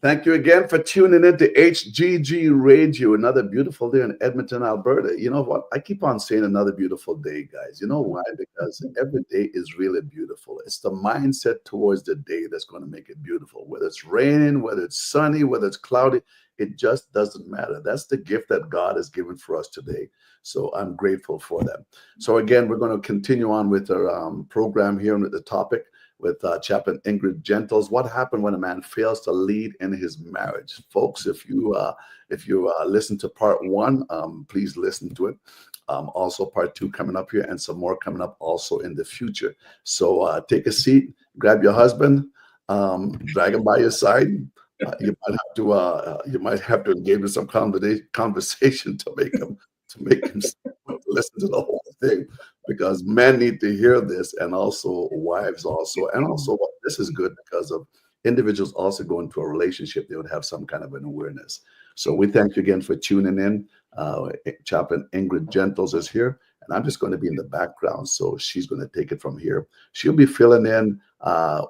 Thank you again for tuning in to HGG Radio. Another beautiful day in Edmonton, Alberta. You know what? I keep on saying another beautiful day, guys. You know why? Because every day is really beautiful. It's the mindset towards the day that's going to make it beautiful. Whether it's raining, whether it's sunny, whether it's cloudy, it just doesn't matter. That's the gift that God has given for us today. So I'm grateful for that. So again, we're going to continue on with our program here with the topic with Chaplain Ingrid Gentles. What happened when a man fails to lead in his marriage, folks? If you listen to part one, please listen to it. Also, part two coming up here, and some more coming up also in the future. So take a seat, grab your husband, drag him by your side. You might have to engage in some conversation to make him listen to the whole thing, because men need to hear this, and also wives also, and also this is good because of individuals also go into a relationship, they would have some kind of an awareness. So we thank you again for tuning in. Chaplain Ingrid Gentles is here, and I'm just going to be in the background, so she's going to take it from here. She'll be filling in. I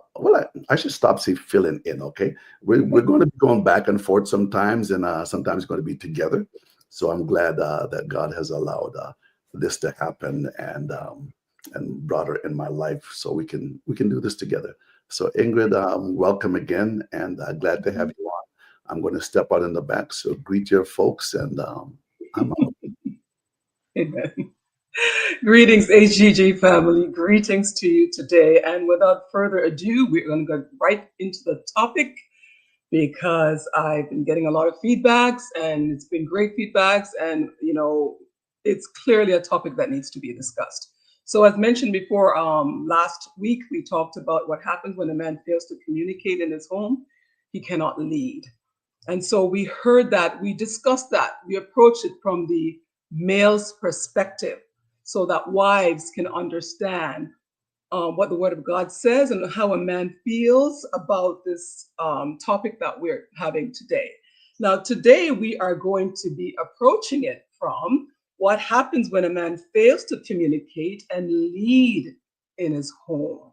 should stop saying filling in. Okay, we're going to be going back and forth sometimes, and sometimes going to be together. So I'm glad that God has allowed this to happen and brought her in my life, so we can do this together. So Ingrid, welcome again, and glad to have you on. I'm going to step out in the back, so greet your folks, and I'm out. Amen. Greetings, HGG family. Greetings to you today. And without further ado, we're going to go right into the topic, because I've been getting a lot of feedbacks, and it's been great feedbacks, and it's clearly a topic that needs to be discussed. So as mentioned before, last week we talked about what happens when a man fails to communicate in his home. He cannot lead. And so we heard that, we discussed that, we approached it from the male's perspective, so that wives can understand what the Word of God says and how a man feels about this topic that we're having today. Now, today we are going to be approaching it from what happens when a man fails to communicate and lead in his home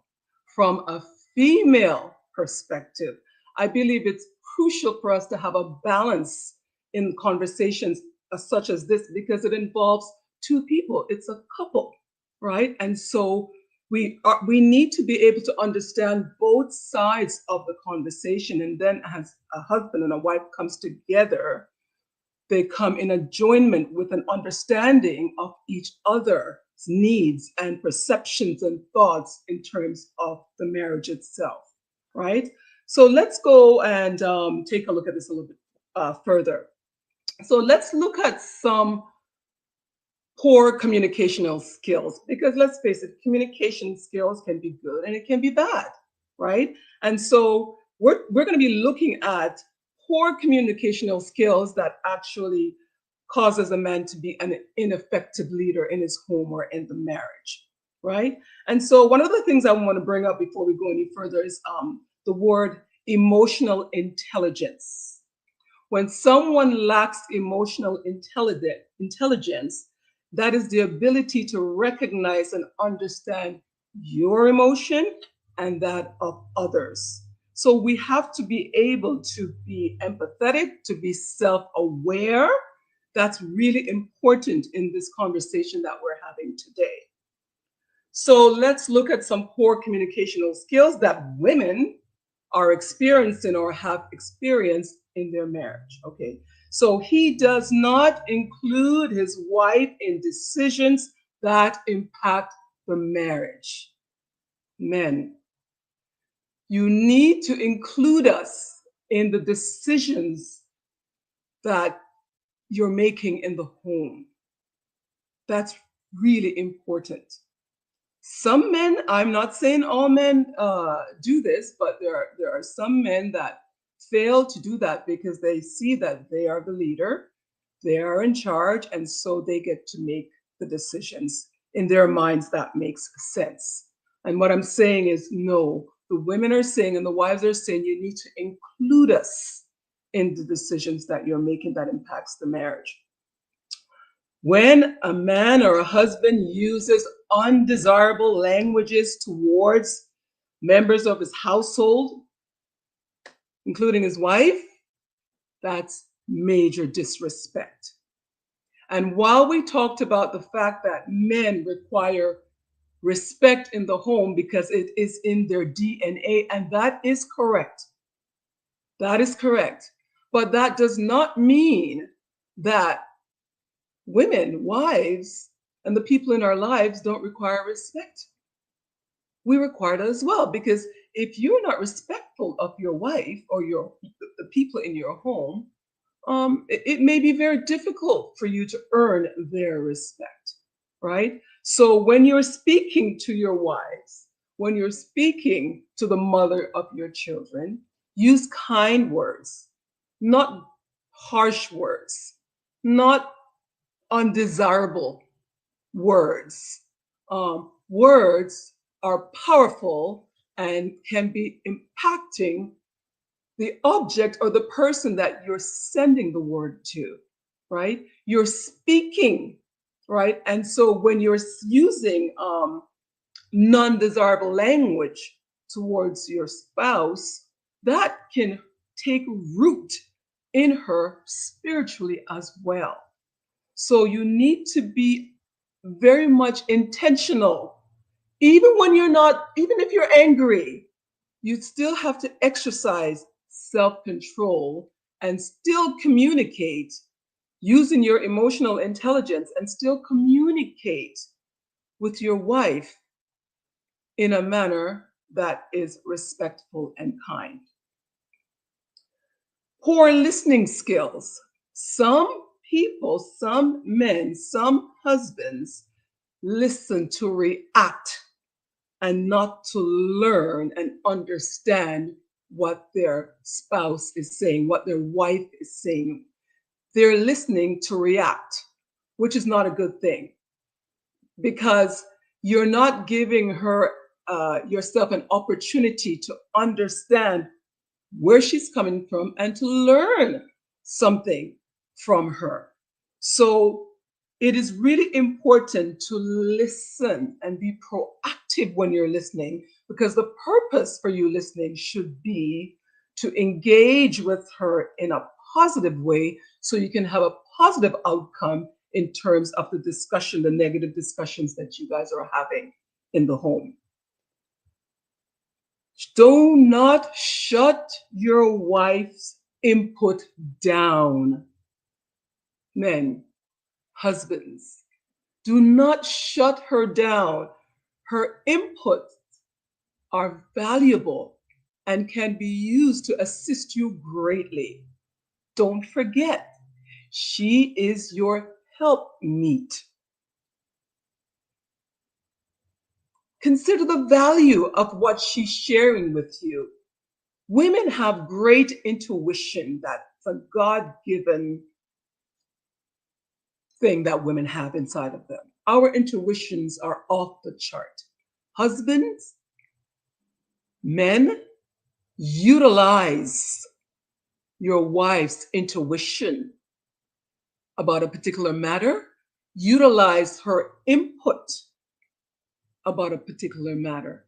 from a female perspective. I believe it's crucial for us to have a balance in conversations such as this, because it involves two people. It's a couple, right? And so we need to be able to understand both sides of the conversation, and then as a husband and a wife comes together, they come in adjoinment with an understanding of each other's needs and perceptions and thoughts in terms of the marriage itself, right? So let's go and take a look at this a little bit further. So let's look at some poor communicational skills, because let's face it, communication skills can be good and it can be bad, right? And so we're going to be looking at poor communicational skills that actually causes a man to be an ineffective leader in his home or in the marriage, right? And so one of the things I want to bring up before we go any further is the word emotional intelligence. When someone lacks emotional intelligence, that is the ability to recognize and understand your emotion and that of others. So we have to be able to be empathetic, to be self-aware. That's really important in this conversation that we're having today. So let's look at some poor communicational skills that women are experiencing or have experienced in their marriage. Okay. So he does not include his wife in decisions that impact the marriage. Men, you need to include us in the decisions that you're making in the home. That's really important. Some men, I'm not saying all men do this, but there are some men that fail to do that because they see that they are the leader, they are in charge, and so they get to make the decisions in their minds. That makes sense. And what I'm saying is, no, the women are saying and the wives are saying, you need to include us in the decisions that you're making that impacts the marriage. When a man or a husband uses undesirable languages towards members of his household, including his wife, That's major disrespect. And while we talked about the fact that men require respect in the home because it is in their DNA, and that is correct. That is correct. But that does not mean that women, wives, and the people in our lives don't require respect. We require that as well, because if you're not respectful of your wife or the people in your home, it may be very difficult for you to earn their respect, right? So when you're speaking to your wives, when you're speaking to the mother of your children, use kind words, not harsh words, not undesirable words. Words are powerful and can be impacting the object or the person that you're sending the word to, right? You're speaking, right? And so when you're using non desirable language towards your spouse, that can take root in her spiritually as well. So you need to be very much intentional. Even when you're not, even if you're angry, you still have to exercise self control and still communicate using your emotional intelligence and still communicate with your wife in a manner that is respectful and kind. Poor listening skills. Some people, some men, some husbands listen to react and not to learn and understand what their spouse is saying, what their wife is saying. They're listening to react, which is not a good thing because you're not giving her yourself an opportunity to understand where she's coming from and to learn something from her. So it is really important to listen and be proactive when you're listening because the purpose for you listening should be to engage with her in a positive way so you can have a positive outcome in terms of the discussion, the negative discussions that you guys are having in the home. Do not shut your wife's input down. Men, husbands, do not shut her down. Her inputs are valuable and can be used to assist you greatly. Don't forget, she is your helpmeet. Consider the value of what she's sharing with you. Women have great intuition. That's a God given thing that women have inside of them. Our intuitions are off the chart. Husbands, men, utilize your wife's intuition about a particular matter, utilize her input about a particular matter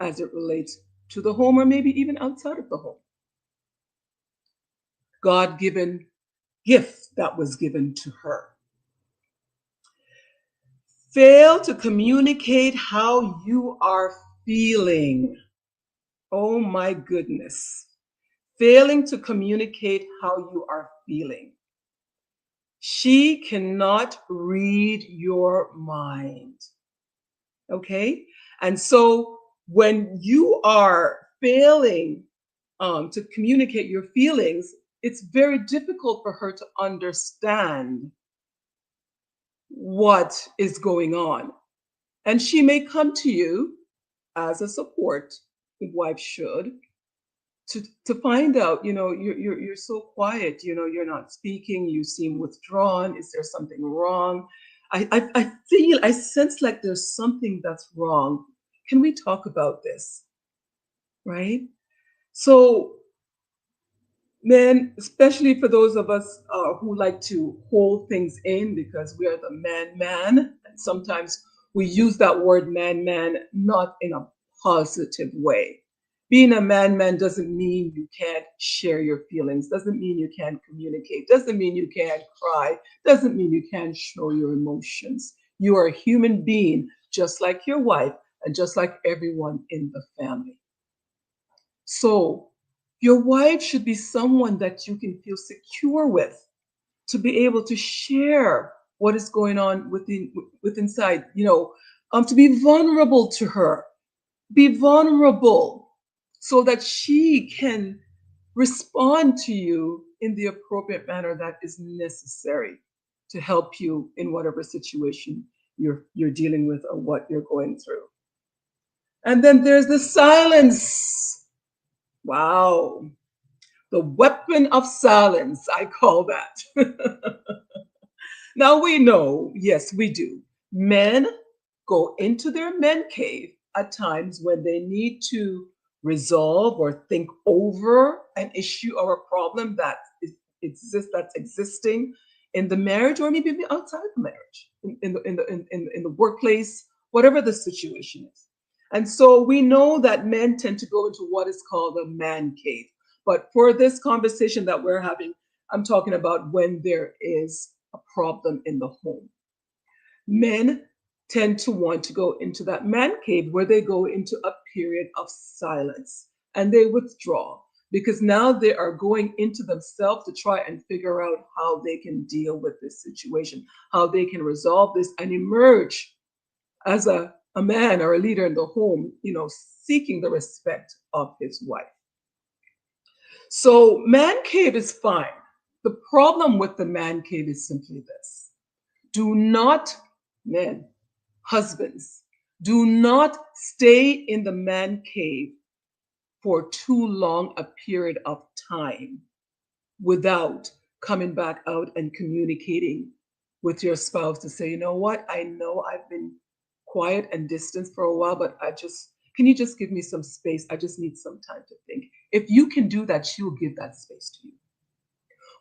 as it relates to the home or maybe even outside of the home. God given gift that was given to her. Fail to communicate how you are feeling. Oh my goodness. Failing to communicate how you are feeling. She cannot read your mind. Okay? And so when you are failing to communicate your feelings, it's very difficult for her to understand what is going on. And she may come to you as a support, the wife should, to find out, you're so quiet, you're not speaking, you seem withdrawn. Is there something wrong? I sense like there's something that's wrong. Can we talk about this? Right? So, men, especially for those of us who like to hold things in because we are the man, and sometimes we use that word man not in a positive way. Being a man doesn't mean you can't share your feelings, doesn't mean you can't communicate, doesn't mean you can't cry, doesn't mean you can't show your emotions. You are a human being, just like your wife and just like everyone in the family. So, your wife should be someone that you can feel secure with, to be able to share what is going on with inside, to be vulnerable to her, be vulnerable so that she can respond to you in the appropriate manner that is necessary to help you in whatever situation you're dealing with or what you're going through. And then there's the silence. Wow. The weapon of silence, I call that. Now we know, yes, we do. Men go into their men cave at times when they need to resolve or think over an issue or a problem that that's existing in the marriage or maybe outside the marriage, in the workplace, whatever the situation is. And so we know that men tend to go into what is called a man cave. But for this conversation that we're having, I'm talking about when there is a problem in the home. Men tend to want to go into that man cave where they go into a period of silence and they withdraw because now they are going into themselves to try and figure out how they can deal with this situation, how they can resolve this and emerge as a man or a leader in the home, seeking the respect of his wife. So, man cave is fine. The problem with the man cave is simply this: do not, men, husbands, do not stay in the man cave for too long a period of time without coming back out and communicating with your spouse to say, you know what, I know I've been quiet and distant for a while, but can you just give me some space? I just need some time to think. If you can do that, she'll give that space to you.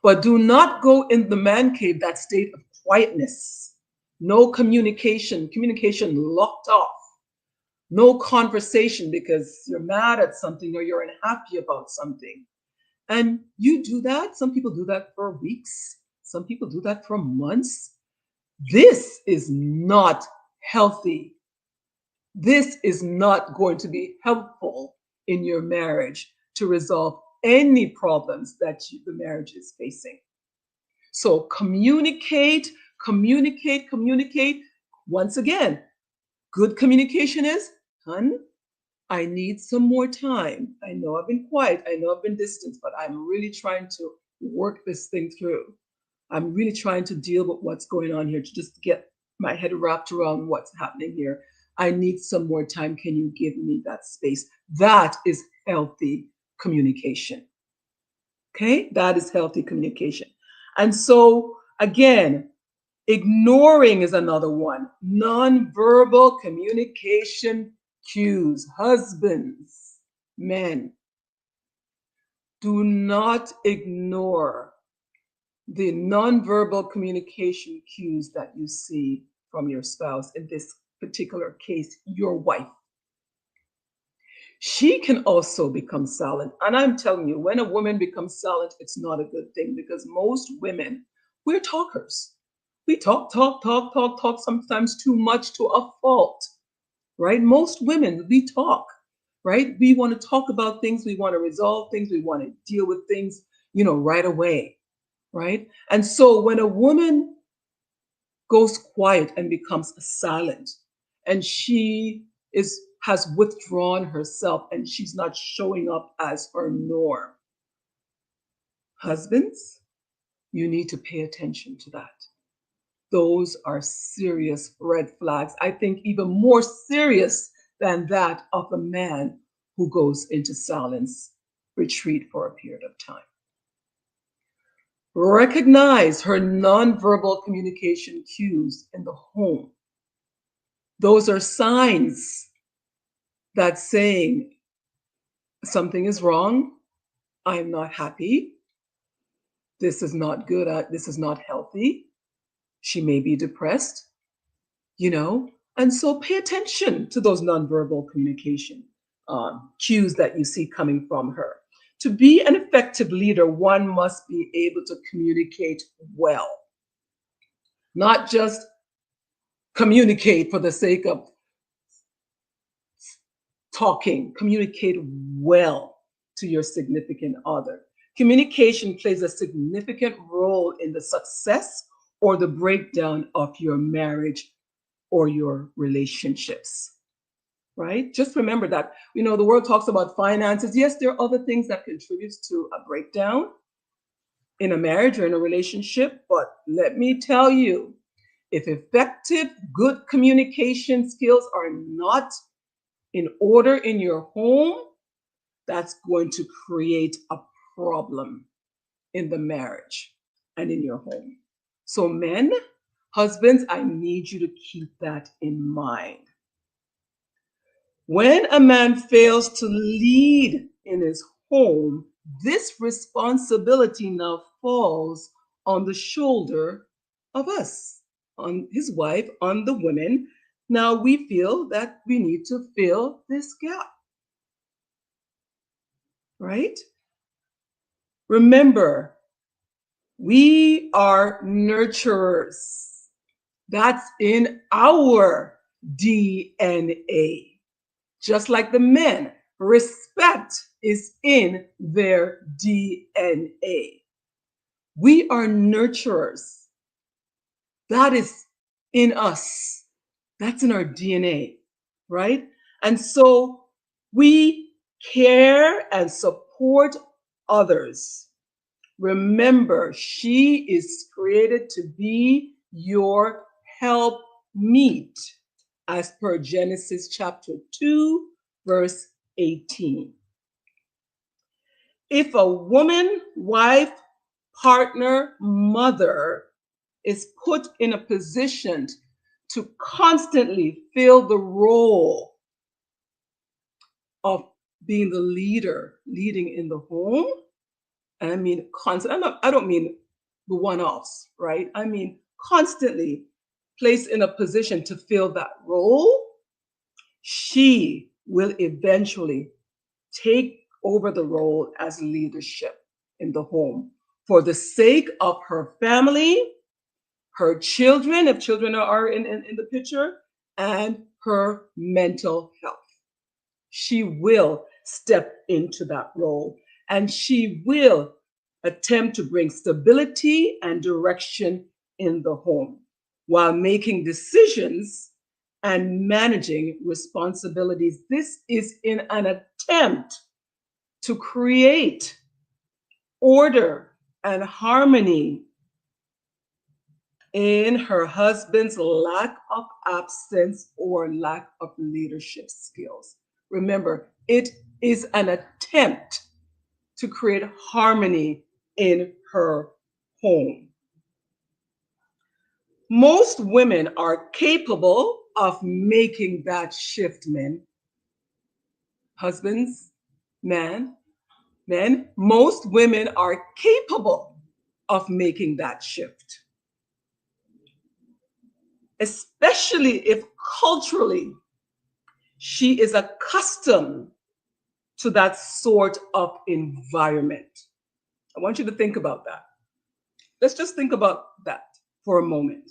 But do not go in the man cave, that state of quietness, no communication locked off, no conversation because you're mad at something or you're unhappy about something. And you do that. Some people do that for weeks. Some people do that for months. This is not healthy. This is not going to be helpful in your marriage to resolve any problems that the marriage is facing. So communicate, communicate, communicate. Once again, good communication is, hun, I need some more time. I know I've been quiet. I know I've been distant, but I'm really trying to work this thing through. I'm really trying to deal with what's going on here to just get my head wrapped around what's happening here. I need some more time. Can you give me that space? That is healthy communication. Okay, that is healthy communication. And so, again, ignoring is another one. Nonverbal communication cues. Husbands, men, do not ignore the nonverbal communication cues that you see from your spouse. In this particular case, your wife. She can also become silent. And I'm telling you, when a woman becomes silent, it's not a good thing because most women, we're talkers. We talk, talk, talk, talk, talk, sometimes too much to a fault, right? Most women, we talk, right? We want to talk about things. We want to resolve things. We want to deal with things, right away, right? And so when a woman goes quiet and becomes silent and she has withdrawn herself and she's not showing up as her norm. Husbands, you need to pay attention to that. Those are serious red flags. I think even more serious than that of a man who goes into silence retreat for a period of time. Recognize her nonverbal communication cues in the home. Those are signs that saying something is wrong, I'm not happy, this is not good, this is not healthy, she may be depressed, and so pay attention to those nonverbal communication cues that you see coming from her. To be an effective leader, one must be able to communicate well, not just communicate for the sake of talking, communicate well to your significant other. Communication plays a significant role in the success or the breakdown of your marriage or your relationships, right? Just remember that, the world talks about finances. Yes, there are other things that contribute to a breakdown in a marriage or in a relationship, but let me tell you, if effective, good communication skills are not in order in your home, that's going to create a problem in the marriage and in your home. So, men, husbands, I need you to keep that in mind. When a man fails to lead in his home, this responsibility now falls on the shoulder of us, on his wife, on the women. Now we feel that we need to fill this gap, right? Remember, we are nurturers. That's in our DNA. Just like the men, respect is in their DNA. We are nurturers. That is in us. That's in our DNA, right? And so we care and support others. Remember, she is created to be your help meet, as per Genesis chapter 2, verse 18. If a woman, wife, partner, mother is put in a position to constantly fill the role of being the leader, leading in the home, and I mean constant, I don't mean the one-offs, right? I mean constantly placed in a position to fill that role, she will eventually take over the role as leadership in the home for the sake of her family, her children, if children are in the picture, and her mental health. She will step into that role and she will attempt to bring stability and direction in the home while making decisions and managing responsibilities. This is in an attempt to create order and harmony in her husband's lack of absence or lack of leadership skills. Remember, it is an attempt to create harmony in her home. Most women are capable of making that shift, men. Husbands, men, most women are capable of making that shift, especially if culturally she is accustomed to that sort of environment. I want you to think about that. Let's just think about that for a moment,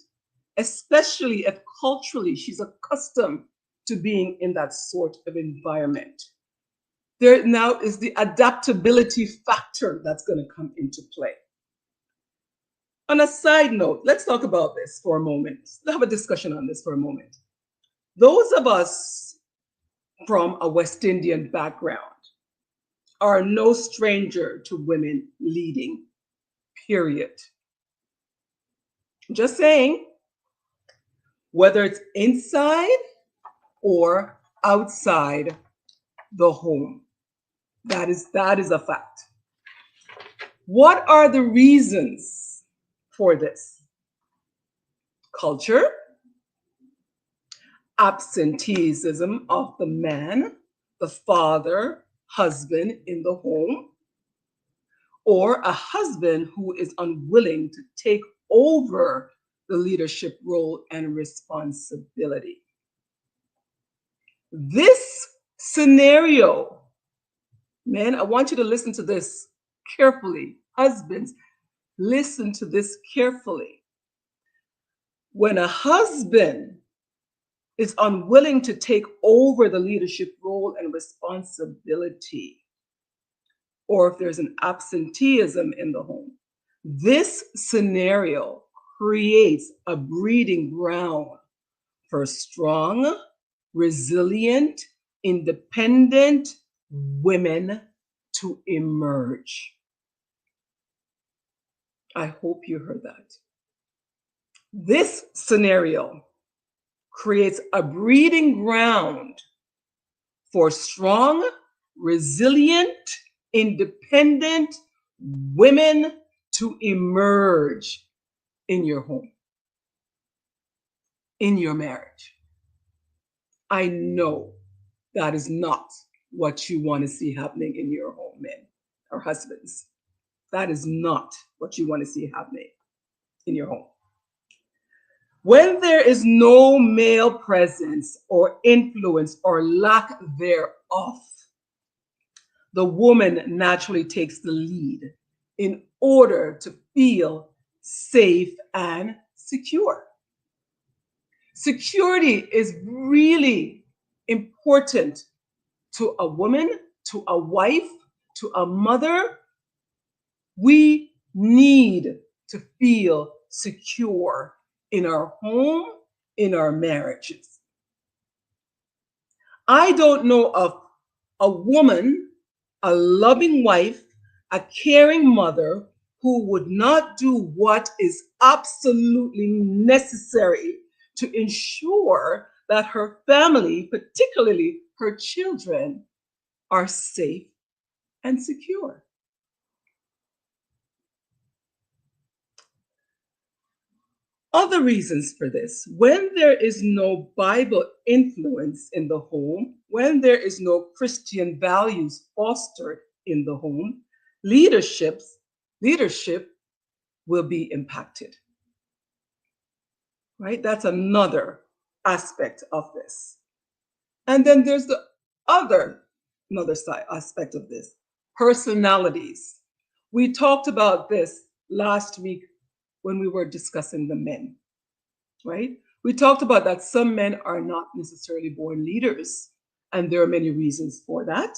especially if culturally she's accustomed to being in that sort of environment. There now is the adaptability factor that's going to come into play. On a side note, let's talk about this for a moment. Let's have a discussion on this for a moment. Those of us from a West Indian background are no stranger to women leading, period. Just saying, whether it's inside or outside the home. That is a fact. What are the reasons for this? Culture, absenteeism of the man, the father, husband in the home, or a husband who is unwilling to take over the leadership role and responsibility. This Scenario. Men, I want you to listen to this carefully. Husbands, listen to this carefully. When a husband is unwilling to take over the leadership role and responsibility, or if there's an absenteeism in the home, this scenario creates a breeding ground for strong, resilient, independent women to emerge. I hope you heard that. This scenario creates a breeding ground for strong, resilient, independent women to emerge in your home, in your marriage. I know that is not what you want to see happening in your home, men or husbands. That is not what you want to see happening in your home. When there is no male presence or influence or lack thereof, the woman naturally takes the lead in order to feel safe and secure. Security is really important to a woman, to a wife, to a mother. We need to feel secure in our home, in our marriages. I don't know of a woman, a loving wife, a caring mother who would not do what is absolutely necessary to ensure that her family, particularly her children, are safe and secure. Other reasons for this: when there is no Bible influence in the home, when there is no Christian values fostered in the home, leadership will be impacted. Right? That's another aspect of this. And then there's the other another side aspect of this: personalities. We talked about this last week when we were discussing the men, right? We talked about that some men are not necessarily born leaders, and there are many reasons for that,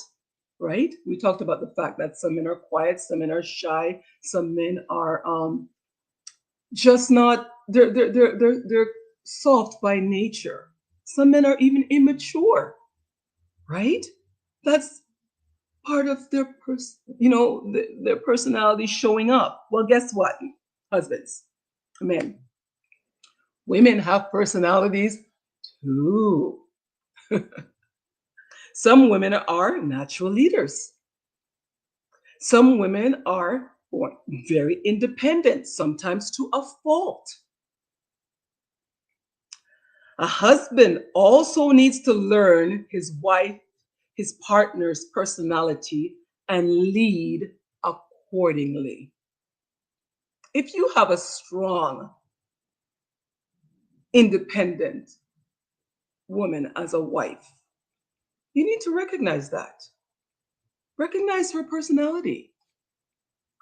right? We talked about the fact that some men are quiet, some men are shy, some men are just not they're soft by nature. Some men are even immature, right? That's part of their personality showing up. Well, guess what, husbands, men, women have personalities too. Some women are natural leaders. Some women are born very independent, sometimes to a fault. A husband also needs to learn his partner's personality and lead accordingly. If you have a strong, independent woman as a wife, you need to recognize that. Recognize her personality.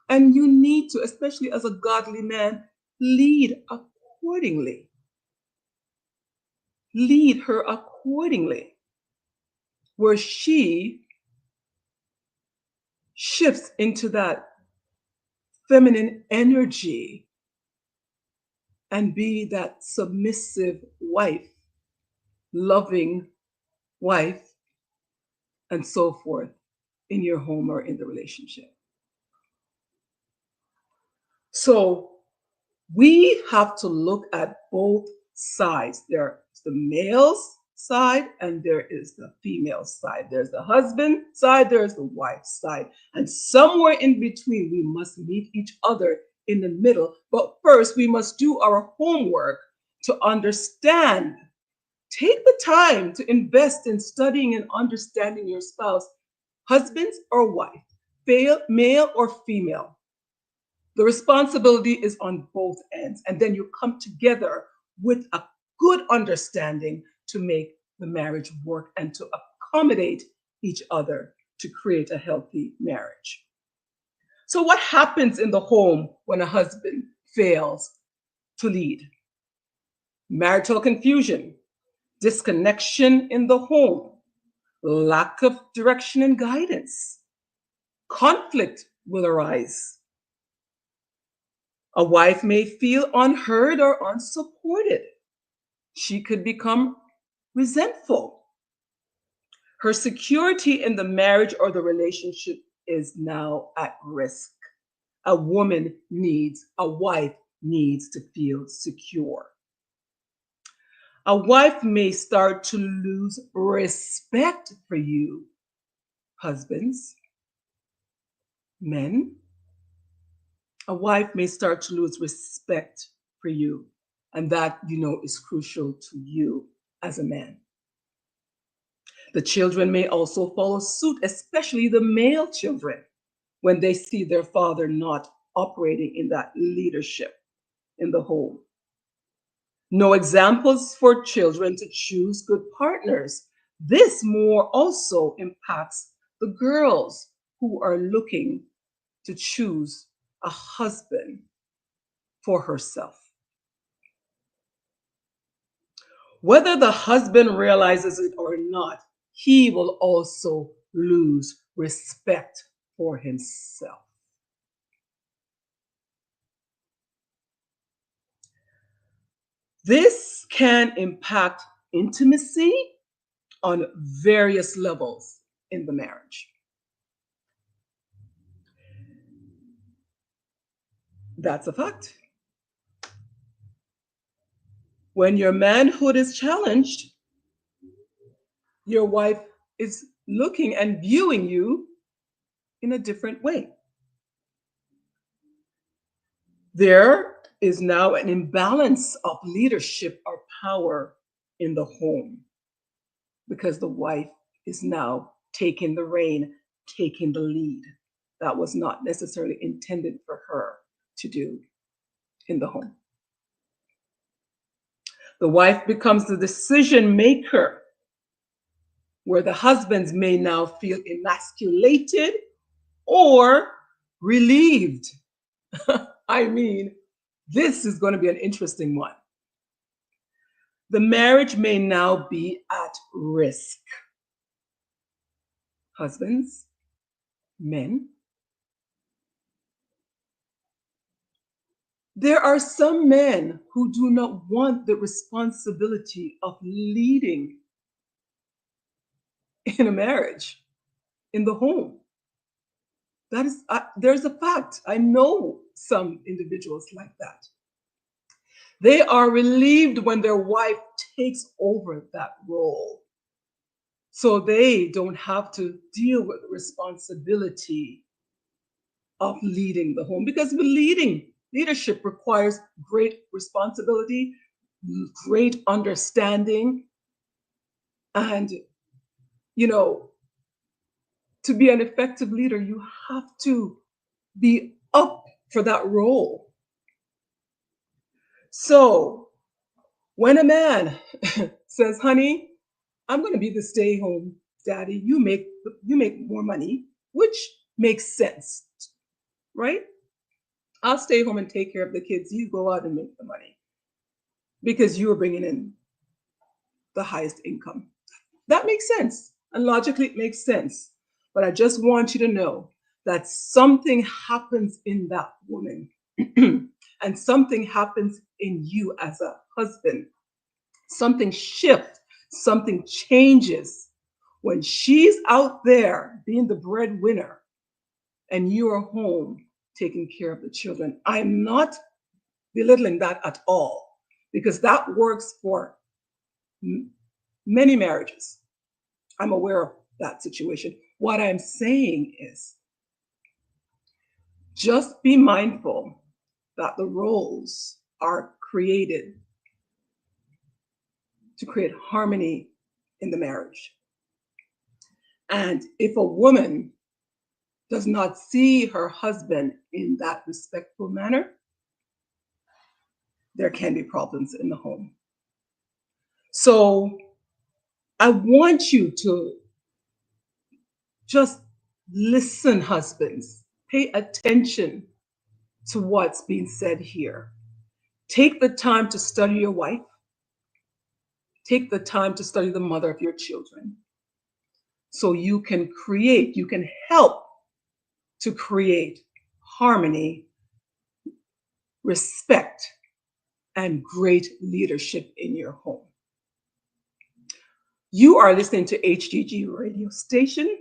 And you need to, especially as a godly man, lead accordingly. Lead her accordingly, where she shifts into that feminine energy and be that submissive wife, loving wife, and so forth in your home or in the relationship. So we have to look at both sides. There's the male's side and there is the female side. There's the husband side, there's the wife's side. And somewhere in between, we must meet each other in the middle. But first, we must do our homework to understand. Take the time to invest in studying and understanding your spouse, husbands or wife, male or female. The responsibility is on both ends. And then you come together with a good understanding to make the marriage work and to accommodate each other to create a healthy marriage. So, what happens in the home when a husband fails to lead? Marital confusion, disconnection in the home, lack of direction and guidance. Conflict will arise. A wife may feel unheard or unsupported. She could become resentful. Her security in the marriage or the relationship is now at risk. A wife needs to feel secure. A wife may start to lose respect for you, husbands, men. A wife may start to lose respect for you. And that, is crucial to you as a man. The children may also follow suit, especially the male children, when they see their father not operating in that leadership in the home. No examples for children to choose good partners. This more also impacts the girls who are looking to choose a husband for herself. Whether the husband realizes it or not, he will also lose respect for himself. This can impact intimacy on various levels in the marriage. That's a fact. When your manhood is challenged, your wife is looking and viewing you in a different way. There is now an imbalance of leadership or power in the home because the wife is now taking the reign, taking the lead. That was not necessarily intended for her to do in the home. The wife becomes the decision maker, where the husbands may now feel emasculated or relieved. I mean, this is going to be an interesting one. The marriage may now be at risk. Husbands, men. There are some men who do not want the responsibility of leading in a marriage, in the home. That is, there's a fact. I know some individuals like that. They are relieved when their wife takes over that role. So they don't have to deal with the responsibility of leading the home, because leadership requires great responsibility, great understanding, and to be an effective leader, you have to be up for that role. So when a man says, honey, I'm going to be the stay-home daddy, you make more money, which makes sense, right? I'll stay home and take care of the kids. You go out and make the money because you're bringing in the highest income. That makes sense. And logically, it makes sense. But I just want you to know that something happens in that woman and something happens in you as a husband. Something shifts, something changes when she's out there being the breadwinner and you are home taking care of the children. I'm not belittling that at all, because that works for many marriages. I'm aware of that situation. What I'm saying is just be mindful that the roles are created to create harmony in the marriage. And if a woman does not see her husband in that respectful manner, there can be problems in the home. So I want you to Just listen, husbands. Pay attention to what's being said here. Take the time to study your wife. Take the time to study the mother of your children so you can help to create harmony, respect, and great leadership in your home. You are listening to HGG radio station.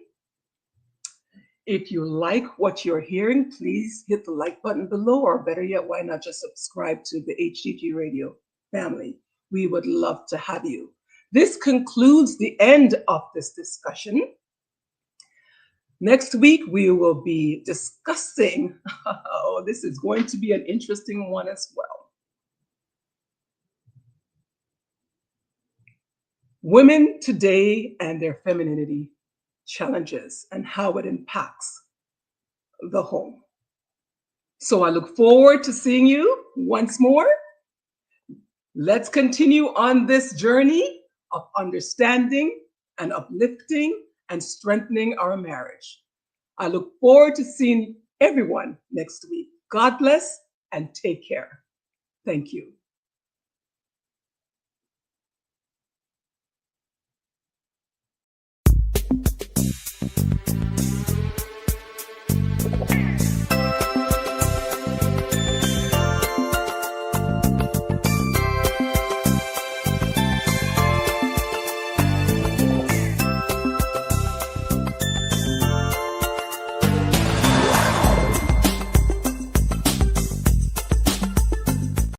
If you like what you're hearing, please hit the like button below, or better yet, why not just subscribe to the HGG radio family? We would love to have you. This concludes the end of this discussion. Next week, we will be discussing, oh, this is going to be an interesting one as well. Women today and their femininity challenges and how it impacts the home. So I look forward to seeing you once more. Let's continue on this journey of understanding and uplifting and strengthening our marriage. I look forward to seeing everyone next week. God bless and take care. Thank you.